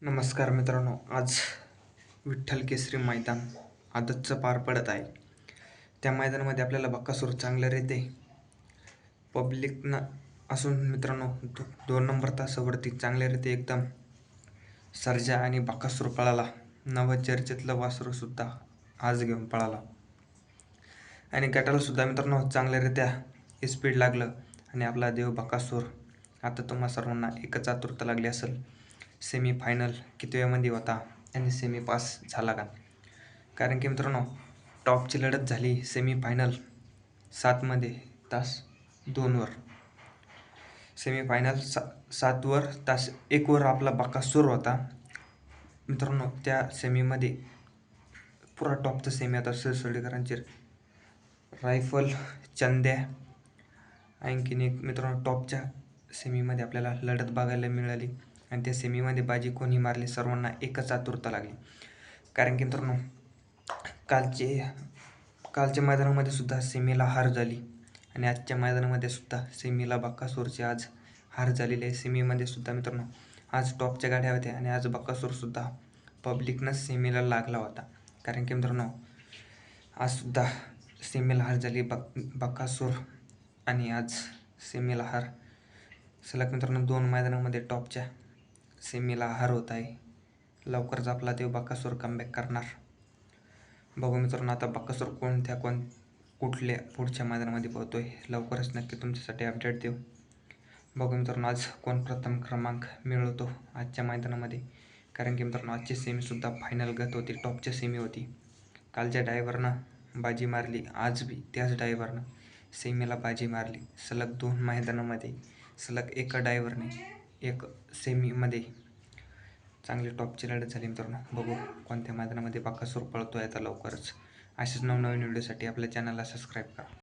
नमस्कार मित्रांनो, आज विठ्ठल केसरी मैदान आदतचं पार पडत आहे. त्या मैदानामध्ये आपल्याला बकासूर चांगल्यारीते पब्लिकनं असून मित्रांनो 2 नंबर तासावरती चांगल्यारीते एकदम सर्जा आणि बकासूर पळाला. नवचर्चेतलं वासरूसुद्धा आज घेऊन पळाला आणि गटाला सुद्धा मित्रांनो चांगल्यारीत्या स्पीड लागलं आणि आपला देव बकासूर आता तुम्हा सर्वांना एकच आतुरता लागली असेल, सेमीफायनल कितव्यामध्ये होता आणि सेमी पास झाला का? कारण की मित्रांनो टॉपची लढत झाली सेमीफायनल 7मध्ये तास 2वर, सेमीफायनल 7वर तास 1वर आपला बकासूर होता. मित्रांनो त्या सेमीमध्ये पुरा टॉपचा सेमी होता. सिरसोडेकरांची रायफल, चंद्या, आणखीन एक मित्रांनो टॉपच्या सेमीमध्ये आपल्याला लढत बघायला मिळाली आणि त्या सेमीमध्ये बाजी कोणी मारली सर्वांना एकच आतुरता लागली. कारण की मित्रांनो कालच्या मैदानामध्ये सुद्धा सेमीला हार झाली आणि आजच्या मैदानामध्ये सुद्धा सेमीला बकासूरची आज हार झालेली आहे. सेमीमध्ये सुद्धा मित्रांनो आज टॉपच्या गाड्या होत्या आणि आज बकासूरसुद्धा पब्लिकनं सेमीला लागला होता. कारण की मित्रांनो आजसुद्धा सेमीला हार झाली बकासूर आणि आज सेमीला हार. सलग मित्रांनो 2 मैदानामध्ये टॉपच्या सेमीला हार होत आहे. लवकरच आपला देव बकासूर कमबॅक करणार. बघू मित्रांनो आता बकासूर कुठल्या पुढच्या मैदानामध्ये पोहतोय. लवकरच नक्की तुमच्यासाठी अपडेट देऊ. बघू मित्रांनो आज कोण प्रथम क्रमांक मिळवतो आजच्या मैदानामध्ये. कारण की मित्रांनो आजची सेमीसुद्धा फायनल गत होती, टॉपची सेमी होती. कालच्या ड्रायव्हरनं बाजी मारली, आज बी त्याच ड्रायव्हरनं सेमीला बाजी मारली. सलग 2 मैदानामध्ये सलग एका ड्रायव्हरने एक सेमीमध्ये चांगली टॉपची लढत झाली. मित्रांनो बघू कोणत्या मैदानामध्ये बकासूर पळतोय आता लवकरच. असेच नवनवीन व्हिडिओसाठी आपल्या चॅनलला सबस्क्राईब करा.